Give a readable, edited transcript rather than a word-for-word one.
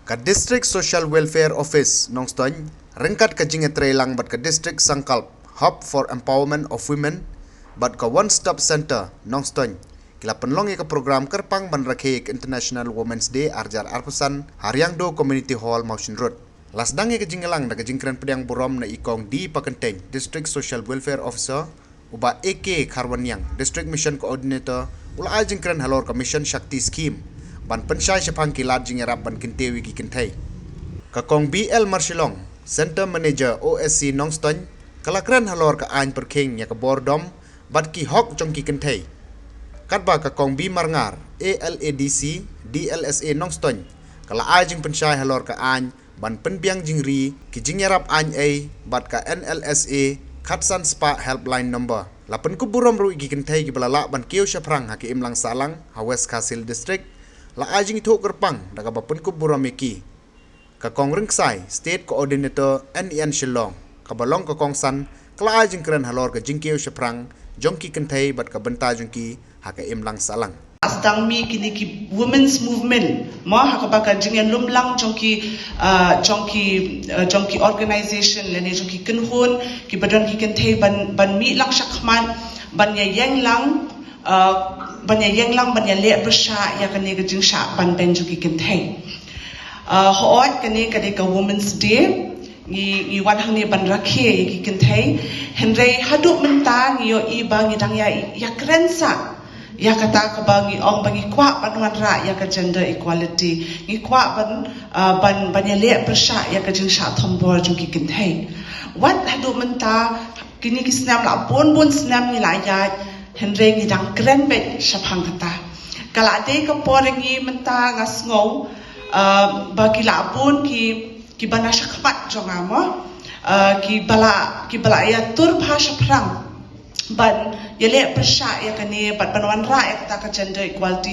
Ka District Social Welfare Office Nongstoin, ringkat ka jingetre lang bat ka District Sangkalp, Hub for Empowerment of Women, bat ka One Stop Center Nongstoin. Kila penlongi ka program kerpang ban Rakhe International Women's Day arjar arpusan Riangdo Community Hall Mountain Road. Lasdangi ka jingelang na ka jingkran pedang burom na ikong di Pakenteng, District Social Welfare Officer, uba AK Karwanyang, District Mission Coordinator, ula jingkran halor ka Mission Shakti Scheme, ban pensay syapang kilat jingerap ban kintewi ki kintay. Kakong BL Marshilong, Center Manager OSC Nongstoin, kalakran halor ka ain perking ya ka bordom, bat ki hok jong ki kintay. Katba kakong B Marngar, ALADC, DLSA Nongstoin, kala ajing pensay halor ka ain, ban penbiang jingri, ki jingerap ain A, bat ka NLSA, Katsan Spa Helpline Number. Lapan kuburom ru ki kintay ki balala ban kiyo syaprang haki imlang salang, Hawes Kasil District, la ajing itu kerpang daga bapun kuburom iki. Kakong Ringsai, State Coordinator NEN Shillong, kabalong kakong san, kala ajing keren halor ka jingkiyo syaprang, jongki kintay bat ka benta jongki haka imlang salang. Astang mi kini ki women's movement mo hakabaka jingen lumlang jongki organization lene jongki kenhun ki badan ki kenthe ban mi lang syakman ban ya yang lang ban ya le bersha ya kani ka jing sha ban ben jongki kenthe hoot kani ka women's day ni wan hang ni ban rakhe ki kenthe henry hadu menta ni yo iba ngidang ya krensa ya kata ka bangi ong bangi kwa panuan ra ya ka gender equality ni kwa ban ya le persha ya ka jing sha thombor jung ki kinthe wat hadu menta kini ki snam la bon snam ni la ya henre ni dang kren bet shaphang kata kala de ka porengi menta ngas ngau bagi la bon ki bana shakpat jonga mo ki bala ya tur bhasha prang ban yele persya ya kani pat panwan ra ya kata ka gender equality